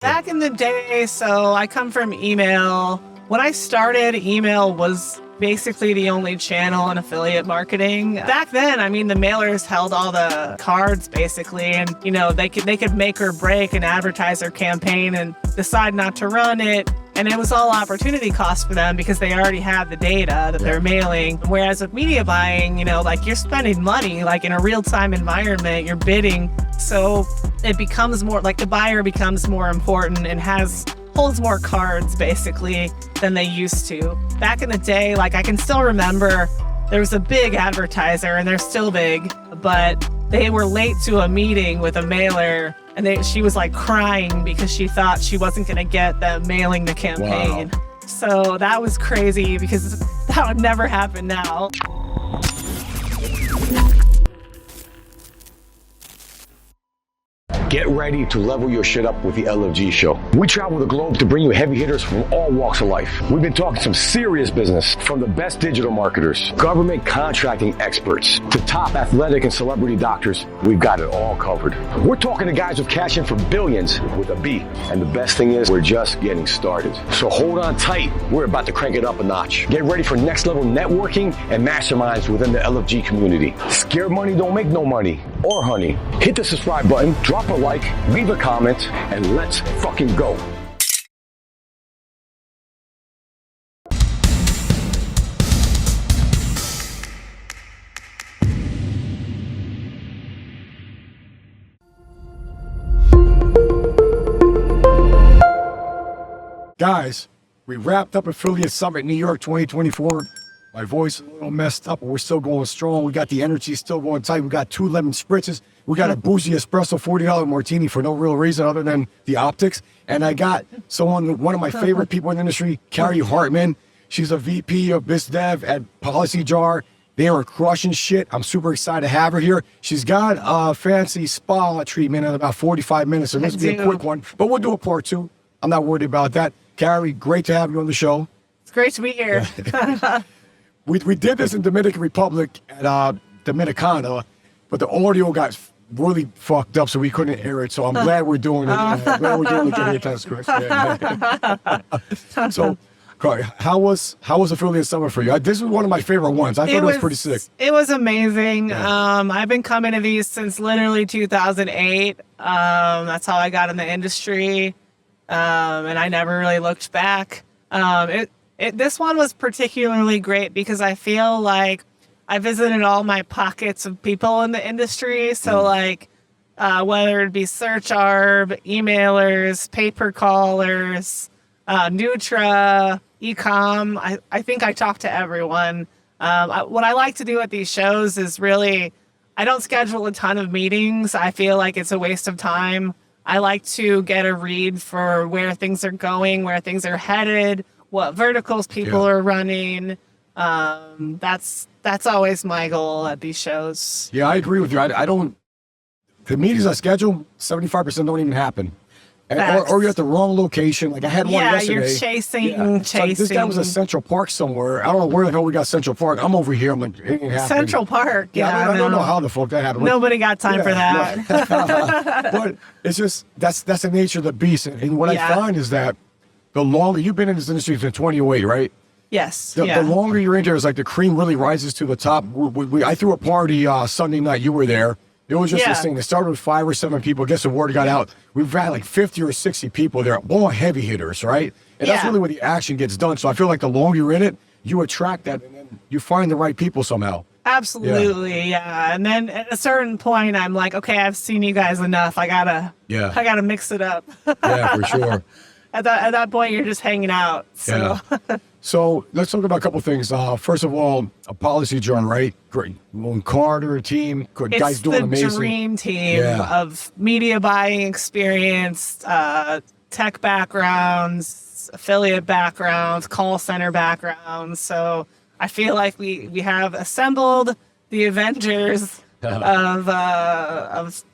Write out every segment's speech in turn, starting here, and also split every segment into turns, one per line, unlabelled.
Back in the day, so I come from email. When I started, email was basically the only channel in affiliate marketing. Back then, I mean, the mailers held all the cards basically, and you know, they could make or break an advertiser campaign and decide not to run it. And it was all opportunity cost for them because they already had the data that they're mailing. Whereas with media buying, you know, like you're spending money, like in a real-time environment, you're bidding. So it becomes more, like the buyer becomes more important and holds more cards basically than they used to. Back in the day, like I can still remember there was a big advertiser, and they're still big, but they were late to a meeting with a mailer, and she was like crying because she thought she wasn't going to get them mailing the campaign. Wow. So that was crazy because that would never happen now.
Get ready to level your shit up with the LFG Show. We travel the globe to bring you heavy hitters from all walks of life. We've been talking some serious business, from the best digital marketers, government contracting experts, to top athletic and celebrity doctors. We've got it all covered. We're talking to guys with cash in for billions with a B. And the best thing is, we're just getting started. So hold on tight. We're about to crank it up a notch. Get ready for next level networking and masterminds within the LFG community. Scared money don't make no money or honey. Hit the subscribe button, drop a like, leave a comment, and let's fucking go.
Guys, we wrapped up Affiliate Summit New York 2024. My voice is a little messed up, but we're still going strong. We got the energy still going tight. We got 2 lemon spritzes. We got a bougie espresso $40 martini for no real reason other than the optics. And I got one of my favorite people in the industry, Cari Hartman. She's a VP of Biz Dev at Policy Jar. They are crushing shit. I'm super excited to have her here. She's got a fancy spa treatment in about 45 minutes, so this will be a quick one. But we'll do a part 2. I'm not worried about that. Cari, great to have you on the show.
It's great to be here.
We did this in Dominican Republic at Dominicana, but the audio got really fucked up, so we couldn't air it. So I'm glad we're doing it. Glad we're doing it. Get it script. So, Cari, how was Affiliate Summer for you? This was one of my favorite ones. I thought it was pretty sick.
It was amazing. Yeah. I've been coming to these since literally 2008. That's how I got in the industry, and I never really looked back. This one was particularly great because I feel like I visited all my pockets of people in the industry. So like, whether it be search arb, emailers, pay-per-callers, Nutra, e-com, I think I talked to everyone. What I like to do at these shows is really, I don't schedule a ton of meetings. I feel like it's a waste of time. I like to get a read for where things are going, where things are headed, what verticals people are running. That's always my goal at these shows.
Yeah, I agree with you. I don't, the meetings I schedule, 75% don't even happen. Or you're at the wrong location. Like I had one yesterday.
You're chasing.
So this guy was at Central Park somewhere. I don't know where the hell we got Central Park. I'm over here. I'm like, it ain't happening.
Central Park.
I don't know how the fuck that happened.
Nobody got time for that.
But it's just, that's the nature of the beast. And what I find is that the longer you've been in this industry since 2008, right?
Yes.
The longer you're in there, it's like the cream really rises to the top. I threw a party Sunday night. You were there. It was just this thing. It started with 5 or 7 people. I guess the word got out. We've had like 50 or 60 people there, all heavy hitters, right? And that's really where the action gets done. So I feel like the longer you're in it, you attract that, and then you find the right people somehow.
Absolutely, yeah. And then at a certain point, I'm like, okay, I've seen you guys enough. I gotta mix it up.
Yeah, for sure.
At that point, you're just hanging out. So.
Yeah. So let's talk about a couple things. First of all, a Policy Jar, right? Great. Carter team, good guys doing amazing.
It's the dream team of media buying experience, tech backgrounds, affiliate backgrounds, call center backgrounds. So I feel like we have assembled the Avengers of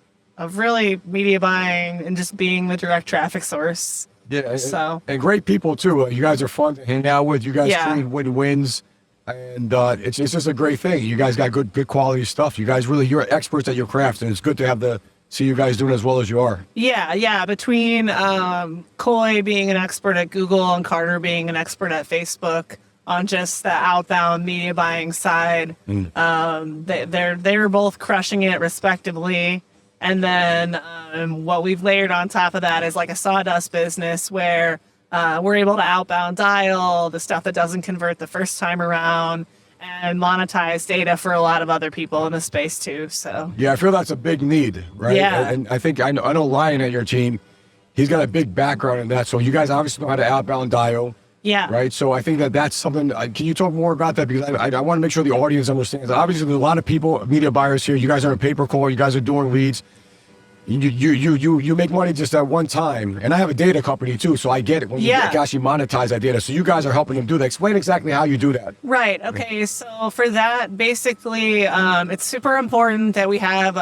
really media buying and just being the direct traffic source.
Yeah, and great people too. You guys are fun to hang out with. You guys create win-wins, and it's just a great thing. You guys got good quality stuff. You guys you're experts at your craft, and it's good to have the see you guys doing as well as you are.
Yeah. Between Coy being an expert at Google and Carter being an expert at Facebook on just the outbound media buying side, they're both crushing it respectively. And then what we've layered on top of that is like a sawdust business where we're able to outbound dial the stuff that doesn't convert the first time around and monetize data for a lot of other people in the space too. So
yeah, I feel that's a big need, right?
Yeah.
And I think I know Lion at your team, he's got a big background in that. So you guys obviously know how to outbound dial.
Yeah.
Right. So I think that's something. Can you talk more about that? Because I want to make sure the audience understands. Obviously, there's a lot of people, media buyers here. You guys are a pay per call. You guys are doing leads. You make money just at one time. And I have a data company too, so I get it when you actually monetize that data. So you guys are helping them do that. Explain exactly how you do that.
Right. Okay. So for that, basically, it's super important that we have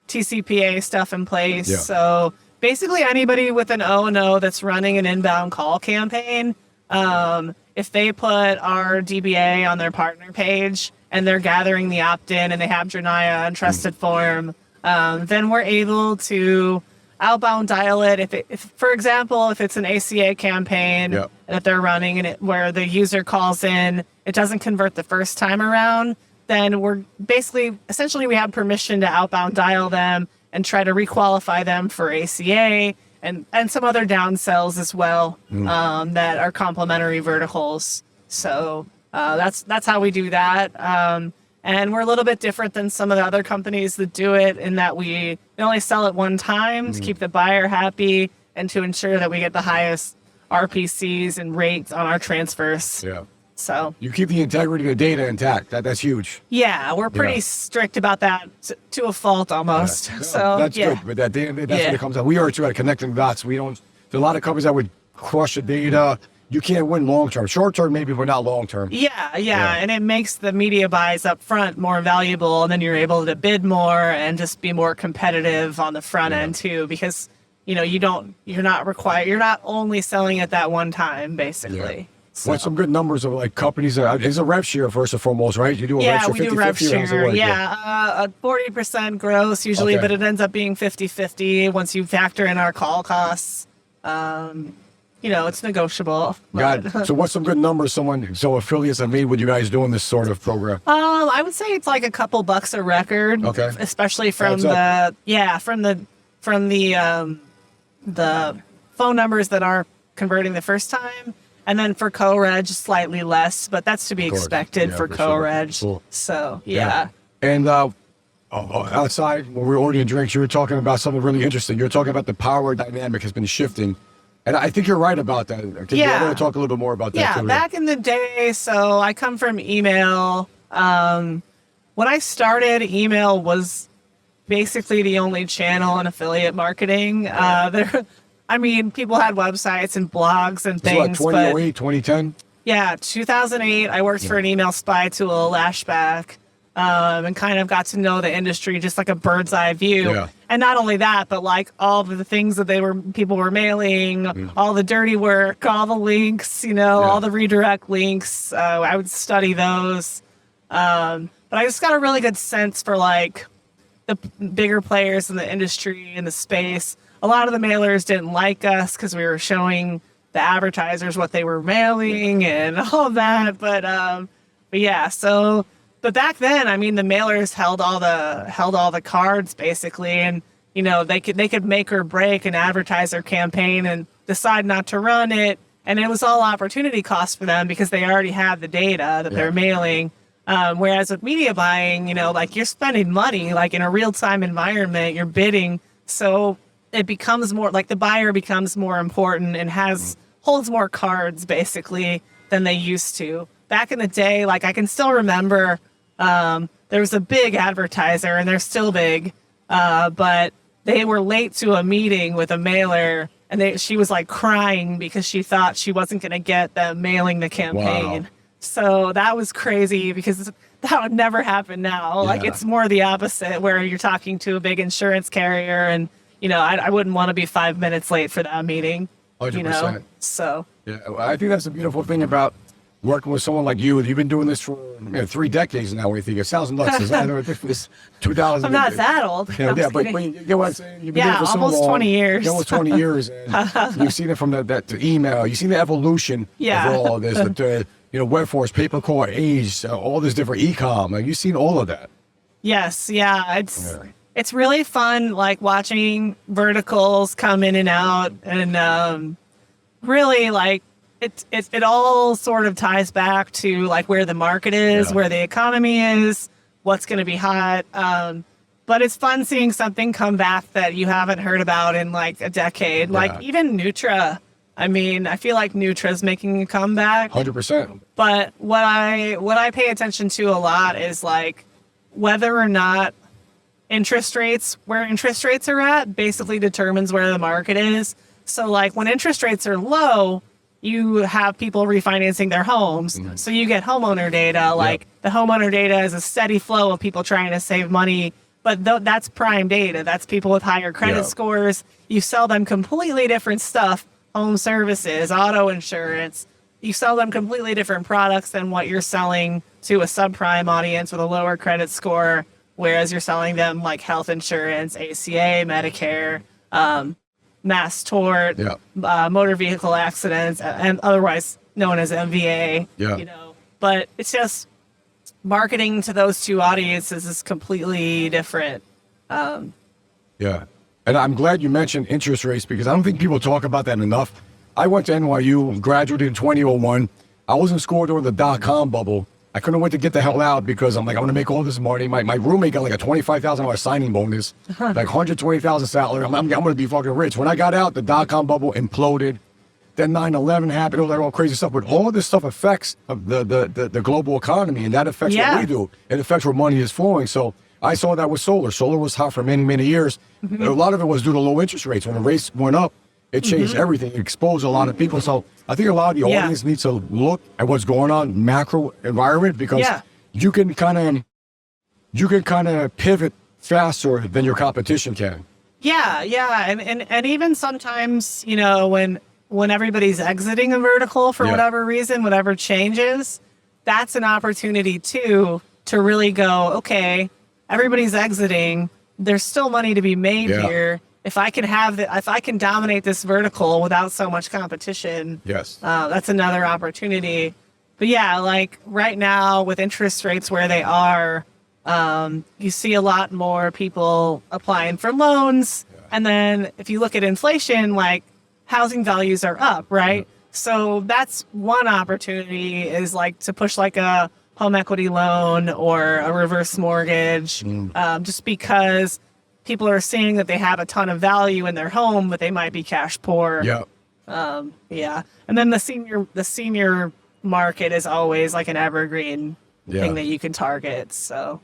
TCPA stuff in place.
Yeah.
So basically, anybody with an O&O that's running an inbound call campaign, if they put our DBA on their partner page and they're gathering the opt-in and they have Drenaya and Trusted Form, then we're able to outbound dial it. If for example, if it's an ACA campaign that they're running and where the user calls in, it doesn't convert the first time around, then we're essentially we have permission to outbound dial them and try to requalify them for ACA and some other downsells as well that are complementary verticals. So that's how we do that. And we're a little bit different than some of the other companies that do it in that we only sell it one time to keep the buyer happy and to ensure that we get the highest RPCs and rates on our transfers.
Yeah.
So
you keep the integrity of the data intact. That's huge.
Yeah, we're pretty strict about that to a fault almost.
Yeah.
So
that's good. But that data, that's what it comes out. We are too at connecting dots. We don't. There's a lot of companies that would crush the data. You can't win long term. Short term, maybe, but not long term.
Yeah. And it makes the media buys up front more valuable, and then you're able to bid more and just be more competitive on the front end too, because you're not only selling it that one time, basically.
Yeah.
So.
What's some good numbers of like companies that is a rev share first and foremost, right? You do a rev share,
we do rev
50-50,
share. A 40% gross usually, but it ends up being 50-50 once you factor in our call costs. It's negotiable.
Got it. So what's some good numbers so affiliates have made with you guys doing this sort of program?
I would say it's like a couple bucks a record. Okay. Especially from the phone numbers that aren't converting the first time. And then for co-reg, slightly less, but that's to be expected for co-reg. Sure. Cool. So, yeah.
And outside, when we were ordering drinks, you were talking about something really interesting. You were talking about the power dynamic has been shifting. And I think you're right about that. I want to talk a little bit more about that too.
Back in the day, so I come from email. When I started, email was basically the only channel in affiliate marketing. People had websites and blogs and things.
So 2008, 2010?
Yeah, 2008, I worked for an email spy tool, Lashback, and kind of got to know the industry just like a bird's eye view. Yeah. And not only that, but like all the things that people were mailing, all the dirty work, all the links, all the redirect links. I would study those. But I just got a really good sense for like the bigger players in the industry, in the space. A lot of the mailers didn't like us because we were showing the advertisers what they were mailing and all of that. But back then, the mailers held all the cards basically, and they could make or break an advertiser campaign and decide not to run it, and it was all opportunity cost for them because they already had the data that they're mailing. Whereas with media buying, you're spending money like in a real time environment, you're bidding, so it becomes more like the buyer becomes more important and holds more cards basically than they used to. Back in the day, like I can still remember there was a big advertiser and they're still big, but they were late to a meeting with a mailer and she was like crying because she thought she wasn't going to get them mailing the campaign. Wow. So that was crazy because that would never happen now. Yeah. Like it's more the opposite where you're talking to a big insurance carrier and I wouldn't want to be 5 minutes late for that meeting.
100%.
So.
Yeah, I think that's the beautiful thing about working with someone like you. You've been doing this for 3 decades now. What do you think? It sounds nuts. It's 2000.
I'm not that old.
Yeah, but you get what I'm saying? You've been doing it for so
almost
long.
20 years.
Almost 20 years. And you've seen it from the email. You've seen the evolution of all of this. Web force, pay per call, age, all this different e-com. Like, you've seen all of that.
Yes, yeah. It's really fun, like watching verticals come in and out, and really like it all sort of ties back to like where the market is, where the economy is, what's going to be hot. But it's fun seeing something come back that you haven't heard about in like a decade.
Yeah.
Like even Nutra. I mean, I feel like Nutra's making a comeback.
100%.
But what I pay attention to a lot is like whether or not where interest rates are at basically determines where the market is. So like when interest rates are low, you have people refinancing their homes. Mm-hmm. So you get homeowner data. Like the homeowner data is a steady flow of people trying to save money. But that's prime data. That's people with higher credit scores. You sell them completely different stuff. Home services, auto insurance. You sell them completely different products than what you're selling to a subprime audience with a lower credit score, whereas you're selling them like health insurance, ACA, Medicare, mass tort, motor vehicle accidents, and otherwise known as MVA. But it's just marketing to those two audiences is completely different.
And I'm glad you mentioned interest rates because I don't think people talk about that enough. I went to NYU, graduated in 2001. I was in school during the dot-com bubble. I couldn't wait to get the hell out because I'm like, I'm going to make all this money. My roommate got like a $25,000 signing bonus, like $120,000 salary. I'm going to be fucking rich. When I got out, the dot-com bubble imploded. Then 9/11 happened, all that all crazy stuff. But all of this stuff affects the global economy, and that affects what we do. It affects where money is flowing. So I saw that with solar. Solar was hot for many, many years. Mm-hmm. A lot of it was due to low interest rates. When the rates went up, it changed everything. It exposed a lot of people. So I think a lot of the audience needs to look at what's going on macro environment because you can kind of pivot faster than your competition can.
And even sometimes, when everybody's exiting a vertical for whatever reason, whatever changes, that's an opportunity too to really go, okay, everybody's exiting. There's still money to be made here. If I can dominate this vertical without so much competition, that's another opportunity. But like right now with interest rates where they are, you see a lot more people applying for loans. And then if you look at inflation, like housing values are up, right? So that's one opportunity is like to push like a home equity loan or a reverse mortgage, just because people are seeing that they have a ton of value in their home, but they might be cash poor. And then the senior market is always like an evergreen thing that you can target. So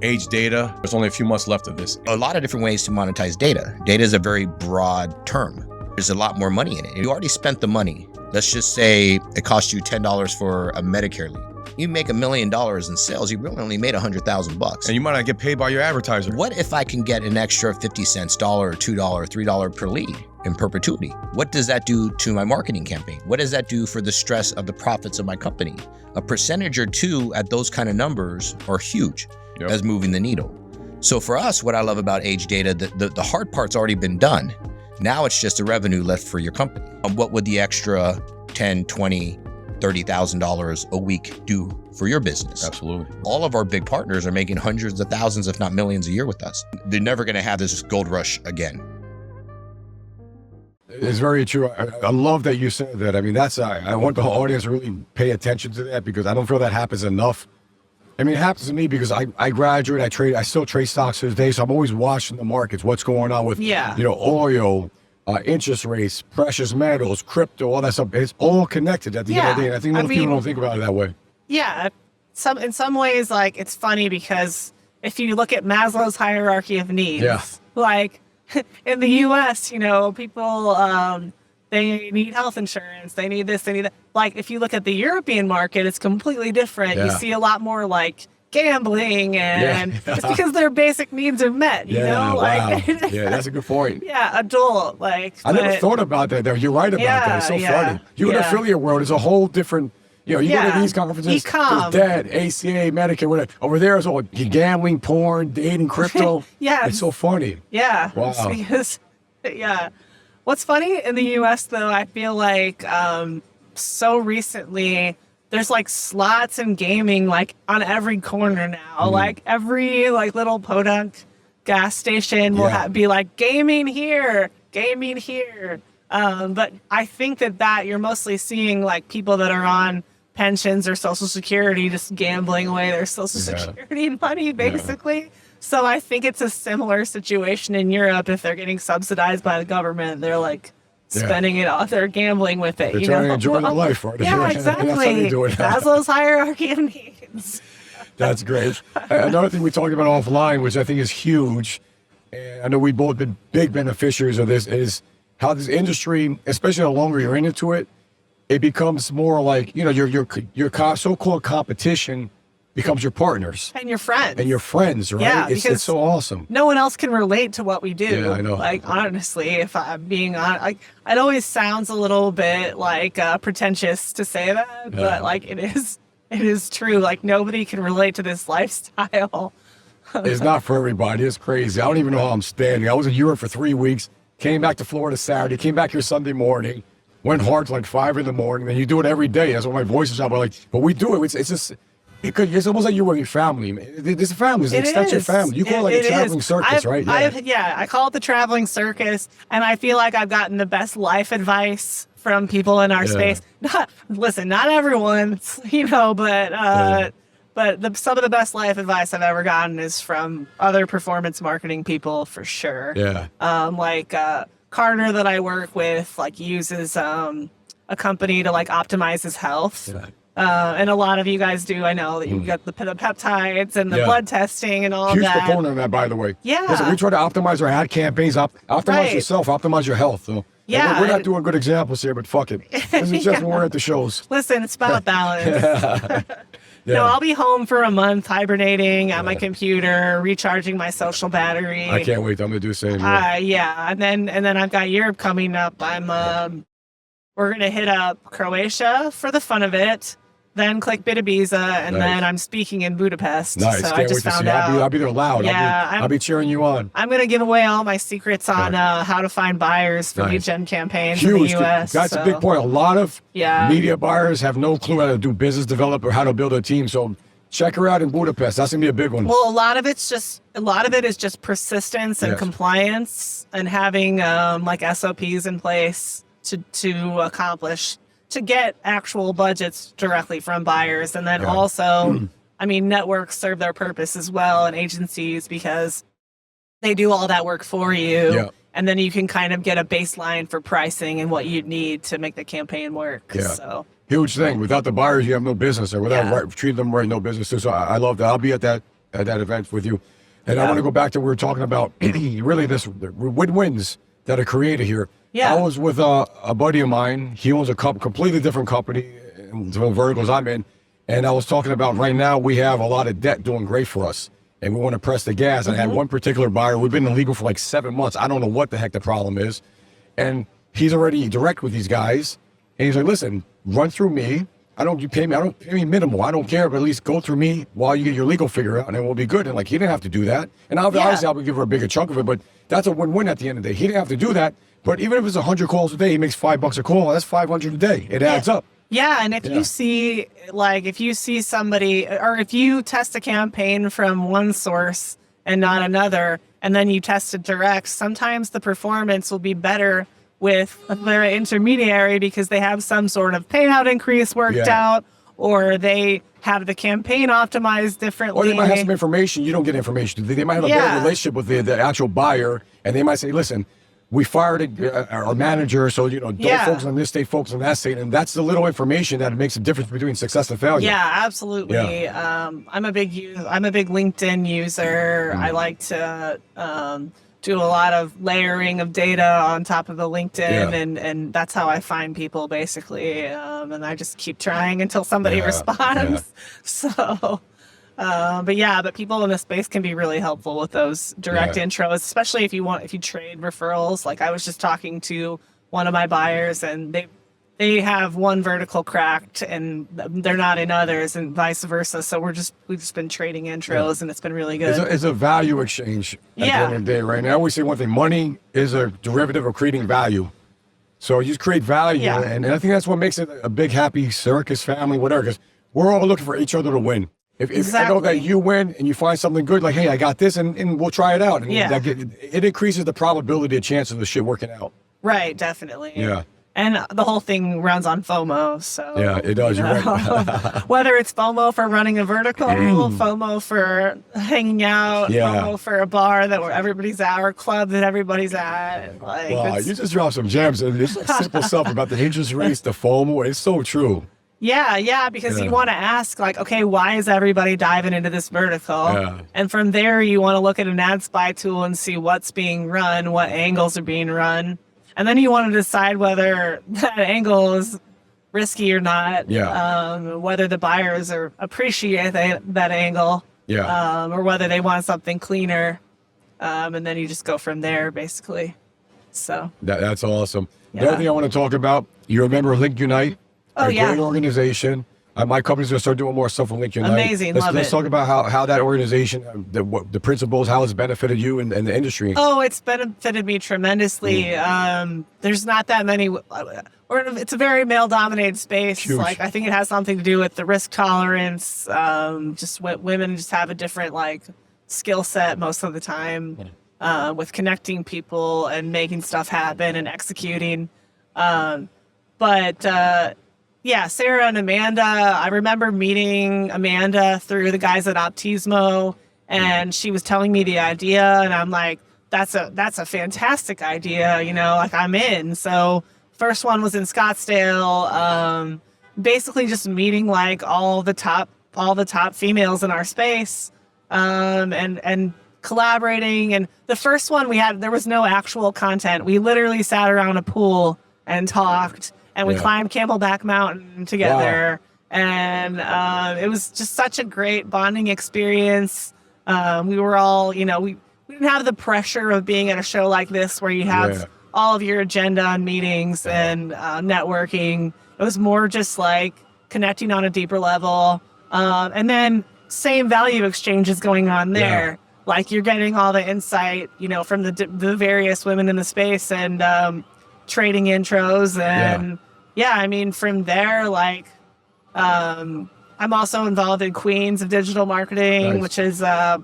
age data, there's only a few months left of this.
A lot of different ways to monetize data. Data is a very broad term. There's a lot more money in it. You already spent the money. Let's just say it cost you $10 for a Medicare lead. You make $1 million in sales, you really only made $100,000.
And you might not get paid by your advertiser.
What if I can get an extra 50 cents, $1, $2, $3 per lead in perpetuity? What does that do to my marketing campaign? What does that do for the stress of the profits of my company? A percentage or two at those kind of numbers are huge as moving the needle. So for us, what I love about age data, the hard part's already been done. Now it's just a revenue lift for your company. What would the extra $10, $20, $30,000 a week do for your business?
Absolutely.
All of our big partners are making hundreds of thousands, if not millions a year with us. They're never going to have this gold rush again.
It's very true. I love that you said that. I mean, I want the whole audience to really pay attention to that because I don't feel that happens enough. I mean, it happens to me because I graduate, I still trade stocks to this day, so I'm always watching the markets, what's going on with, oil, interest rates, precious metals, crypto, all that stuff. It's all connected at the end of the day. And I think most people don't think about it that way.
Yeah. In some ways, like, it's funny because if you look at Maslow's hierarchy of needs, like in the U.S., people, they need health insurance, they need this, they need that. Like, if you look at the European market, it's completely different. You see a lot more, like, gambling and it's because their basic needs are met, you know? Like,
that's a good point.
Adult, like.
I never thought about that, though. You're right about that. It's so funny. In the affiliate world, it's a whole different You know, you go to these conferences,
Ecom.
there's debt, ACA, Medicare, whatever. Over there is all gambling, porn, dating, crypto.
Yeah.
It's so funny.
Yeah.
Wow.
It's because, yeah. What's funny in the US though, I feel like so recently there's like slots and gaming like on every corner now. Like every like little podunk gas station will be like gaming here, gaming here. But I think that you're mostly seeing like people that are on pensions or Social Security just gambling away their Social Security money, basically. So I think it's a similar situation in Europe. If they're getting subsidized by the government, they're like spending it all. They're gambling with it.
They're trying to enjoy their life, right?
Yeah, exactly.
That's how they do it.
Maslow's hierarchy of needs.
That's great. Another thing we talked about offline, which I think is huge, and I know we've both been big beneficiaries of this, is how this industry, especially the longer you're into it, it becomes more like, you know, your so-called competition becomes your partners.
And your friends.
And your friends, right?
Yeah,
it's so awesome.
No one else can relate to what we do.
Yeah, I know.
Like, honestly, if I'm being honest, like, it always sounds a little bit like pretentious to say that, but like it is true. Like, nobody can relate to this lifestyle.
It's not for everybody. It's crazy. I don't even know how I'm standing. I was in Europe for 3 weeks, came back to Florida Saturday, came back here Sunday morning, went hard till like 5 in the morning, and you do it every day. That's what my voice is about. But we do it. It's just... It's almost like you're with your family. This family is an extension of family. You call it like a traveling circus, right?
I call it the traveling circus, and I feel like I've gotten the best life advice from people in our space. Not everyone, you know, but some of the best life advice I've ever gotten is from other performance marketing people, for sure.
Yeah.
Carter that I work with, like, uses a company to like optimize his health. Yeah. And a lot of you guys do. I know that you got the peptides and the blood testing and all
Huge
that.
Huge proponent of that, by the way.
Yeah.
Listen, we try to optimize our ad campaigns, optimize yourself, optimize your health. So.
Yeah.
We're not doing good examples here, but fuck it. This is just when we're at the shows.
Listen, it's about balance. No, I'll be home for a month, hibernating on my computer, recharging my social battery.
I can't wait. I'm gonna do the same.
And then I've got Europe coming up. We're gonna hit up Croatia for the fun of it. Then click Ibiza, and then I'm speaking in Budapest.
Nice.
So
Can't
I just found out.
I'll be there loud.
Yeah,
I'll be cheering you on.
I'm going to give away all my secrets on how to find buyers for lead gen campaigns in the U.S.
That's a big point. A lot of
Yeah.
Media buyers have no clue how to do business development or how to build a team. So check her out in Budapest. That's gonna be a big one.
Well, a lot of it is just persistence and compliance and having like SOPs in place to accomplish, to get actual budgets directly from buyers. And then also, I mean, networks serve their purpose as well, and agencies, because they do all that work for you.
Yeah.
And then you can kind of get a baseline for pricing and what you'd need to make the campaign work.
Yeah.
So
Huge thing. Without the buyers, you have no business, or without treating them right, no business too. So I love that. I'll be at that event with you. And I want to go back to what we were talking about, really this win-wins that are created here.
Yeah.
I was with a buddy of mine. He owns a completely different company in the verticals I'm in. And I was talking about right now we have a lot of debt doing great for us. And we want to press the gas. And I had one particular buyer. We've been illegal for like 7 months. I don't know what the heck the problem is. And he's already direct with these guys. And he's like, listen, run through me. I don't pay me minimal. I don't care, but at least go through me while you get your legal figure out, and then we'll be good. And like, he didn't have to do that. And obviously I would give her a bigger chunk of it, but that's a win-win at the end of the day. He didn't have to do that. But even if it's 100 calls a day, he makes $5 a call. That's 500 a day. It adds up.
Yeah, and if you see somebody, or if you test a campaign from one source and not another, and then you test it direct, sometimes the performance will be better with their intermediary because they have some sort of payout increase worked out, or they have the campaign optimized differently.
Or they might have some information. You don't get information. They might have a better relationship with the actual buyer, and they might say, listen, we fired our manager, so don't focus on this state, focus on that state. And that's the little information that makes a difference between success and failure.
Yeah, absolutely. Yeah. I'm a big LinkedIn user. I like to do a lot of layering of data on top of the LinkedIn, and that's how I find people, basically. And I just keep trying until somebody responds. So, but people in this space can be really helpful with those direct intros, especially if you trade referrals. Like, I was just talking to one of my buyers, and they have one vertical cracked and they're not in others, and vice versa. So we've just been trading intros, and it's been really good.
It's a value exchange at the end of the day, right? And I always say one thing: money is a derivative of creating value. So you just create value, and I think that's what makes it a big, happy circus family, whatever. Because we're all looking for each other to win. If I know that you win and you find something good, like, hey, I got this, and we'll try it out. And it increases the probability, the chance of the shit working out.
Right, definitely.
Yeah.
And the whole thing runs on FOMO. So
yeah, it does. You're right.
Whether it's FOMO for running a vertical, FOMO for hanging out, FOMO for a bar where everybody's at, or a club that everybody's at. Like,
wow, you just dropped some gems. And it's like simple stuff about the interest rates, the FOMO. It's so true.
Yeah, because you want to ask, like, okay, why is everybody diving into this vertical? Yeah. And from there, you want to look at an ad spy tool and see what's being run, what angles are being run. And then you want to decide whether that angle is risky or not. Yeah. Whether the buyers appreciate that angle. Yeah. Or whether they want something cleaner. And then you just go from there, basically. So.
That's awesome. Yeah. The other thing I want to talk about, you remember Link Unite?
Oh, yeah.
Great organization. My company's going to start doing more stuff with Link Unite.
Amazing.
Let's talk about how that organization, the principles, how it's benefited you and the industry.
Oh, it's benefited me tremendously. There's not that many, it's a very male-dominated space.
Huge.
Like, I think it has something to do with the risk tolerance. Just women just have a different, like, skill set most of the time with connecting people and making stuff happen and executing. Yeah, Sarah and Amanda, I remember meeting Amanda through the guys at Optismo, and she was telling me the idea, and I'm like, that's a fantastic idea, like, I'm in. So first one was in Scottsdale, basically just meeting like all the top females in our space, and collaborating. And the first one there was no actual content. We literally sat around a pool and talked. And we climbed Camelback Mountain together. Wow. And it was just such a great bonding experience. We were all, we didn't have the pressure of being at a show like this where you have all of your agenda and meetings and networking. It was more just like connecting on a deeper level. And then same value exchanges going on there. Yeah. Like, you're getting all the insight, from the various women in the space, and trading intros. And I mean, from there, like, I'm also involved in Queens of Digital Marketing, which is a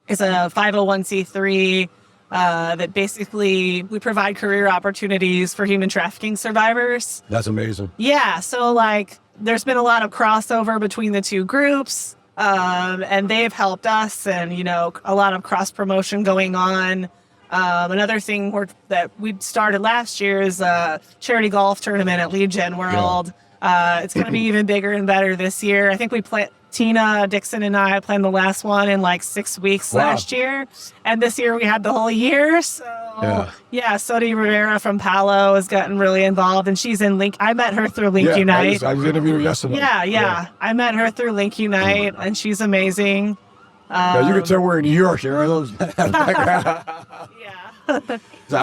501c3 that basically we provide career opportunities for human trafficking survivors.
That's amazing.
Yeah, so like, there's been a lot of crossover between the two groups, and they've helped us, and a lot of cross promotion going on. Another thing that we started last year is a charity golf tournament at Legion World. It's going to be even bigger and better this year. I think Tina Dixon and I planned the last one in like 6 weeks last year. And this year we had the whole year. So Sodi Rivera from Palo has gotten really involved, and she's in Link. I met her through Link Unite.
I was interviewing her yesterday.
Yeah. I met her through Link Unite, and she's amazing.
You can tell we're in New York, I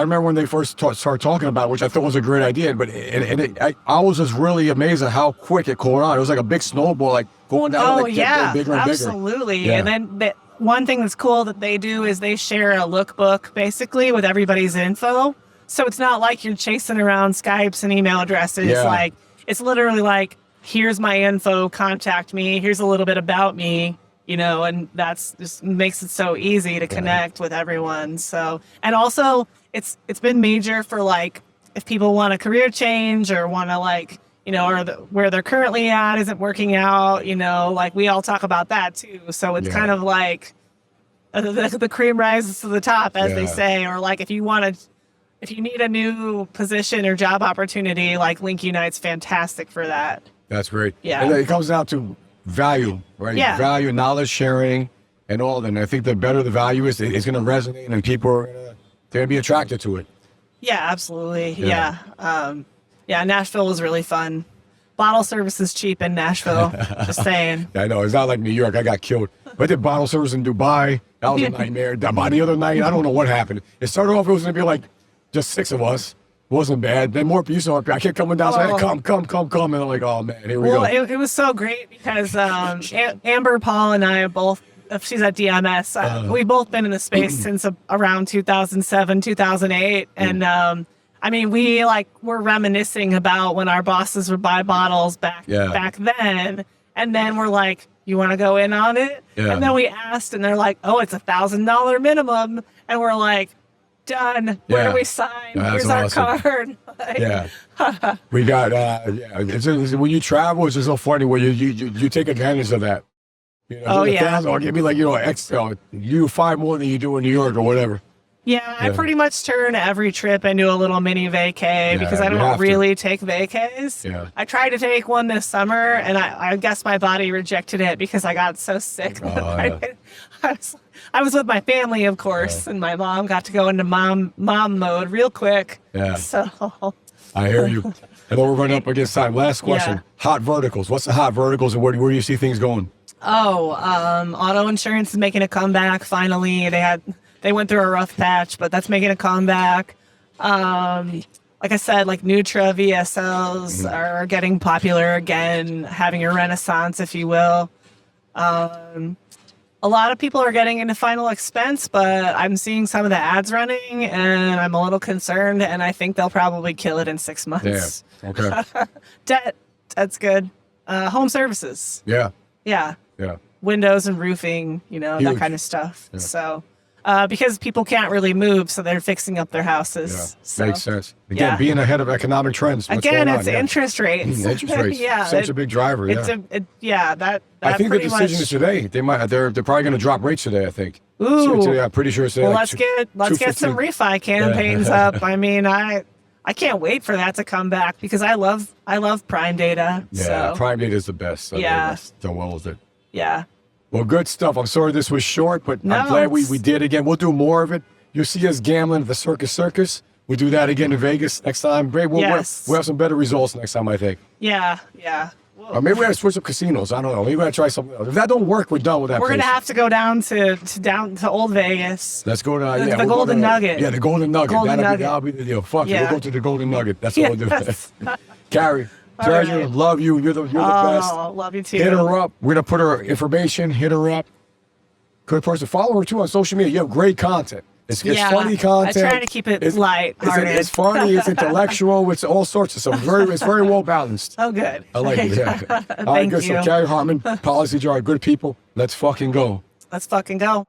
remember when they first started talking about it, which I thought was a great idea, but I was just really amazed at how quick it caught on. It was like a big snowball, like going down, bigger and bigger.
Absolutely. Yeah. And then one thing that's cool that they do is they share a lookbook basically with everybody's info. So it's not like you're chasing around Skypes and email addresses. Yeah. Like, it's literally like, here's my info, contact me, here's a little bit about me. And that's just makes it so easy to connect with everyone. So, and also it's been major for, like, if people want a career change or want to, like, or where they're currently at isn't working out, like, we all talk about that too. So it's kind of like the cream rises to the top, as they say, or like, if you need a new position or job opportunity, like, Link Unite's fantastic for that.
That's great.
Yeah.
And it comes down to value, right?
Yeah.
Value, knowledge sharing, and all. And I think the better the value is, it's going to resonate, and people are going to be attracted to it.
Yeah, absolutely. Yeah. Nashville was really fun. Bottle service is cheap in Nashville. Just saying.
I know. It's not like New York. I got killed. But I did bottle service in Dubai. That was a nightmare. By the other night, I don't know what happened. It started off, it was going to be like just 6 of us. Wasn't bad. Then more people, I kept coming down, saying, come. And I'm like, oh man, here we go.
It was so great because Amber, Paul, and I both, she's at DMS. We've both been in the space since around 2007, 2008. And I mean, we were reminiscing about when our bosses would buy bottles back then. And then we're like, you want to go in on it?
Yeah.
And then we asked, and they're like, oh, it's $1,000 minimum. And we're like, done. Where do we sign? Here's our card.
We got, when you travel, it's just so funny where you take advantage of that. You know, or give me you 5 more than you do in New York or whatever.
Yeah, I pretty much turn every trip into a little mini vacay because I don't really take vacays.
Yeah.
I tried to take one this summer, and I guess my body rejected it because I got so sick. I was with my family, of course, and my mom got to go into mom mode real quick.
Yeah.
So
I hear you. And then we're running up against time. Last question.
Yeah.
Hot verticals. What's the hot verticals and where do you see things going?
Auto insurance is making a comeback finally. They went through a rough patch, but that's making a comeback. Like I said, Nutra VSLs are getting popular again, having a renaissance, if you will. A lot of people are getting into final expense, but I'm seeing some of the ads running, and I'm a little concerned, and I think they'll probably kill it in 6 months.
Yeah. Okay.
That's good. Home services.
Yeah.
Yeah.
Yeah.
Windows and roofing, that kind of stuff. Yeah. So, because people can't really move, so they're fixing up their houses.
Yeah.
So,
makes sense. Again, being ahead of economic trends.
Again, it's interest rates.
Interest rates. Such a big driver.
I
think the decision is today. They're probably going to drop rates today, I think.
Ooh.
Today, I'm pretty sure it's
well, let's get some refi campaigns up. I mean, I can't wait for that to come back because I love Prime Data.
Yeah,
so.
Prime Data is the best. So done well with it.
Yeah.
Well, good stuff. I'm sorry this was short, but I'm glad we did again. We'll do more of it. You'll see us gambling at the Circus. We'll do that again in Vegas next time. Great. We'll have some better results next time, I think.
Yeah.
Or maybe we have to switch up casinos. I don't know. Maybe we got to try something else. If that don't work, we're done with that.
We're going to have to go down to Old Vegas.
Let's go to
the Golden Nugget.
Yeah, the Golden Nugget. That'll be the deal. Fuck it. We'll go to the Golden Nugget. That's what we'll do. Cari, treasure, love you. You're the best.
Love you too.
Hit her up. We're going to put her information. Hit her up. Good person. Follow her too on social media. You have great content. It's funny content.
I try to keep it light.
It's funny. It's intellectual. It's all sorts of stuff. It's very well balanced.
Oh, good.
I like it. Yeah. All right, good. So Cari Hartman, Policy Jar, good people. Let's fucking go.
Let's fucking go.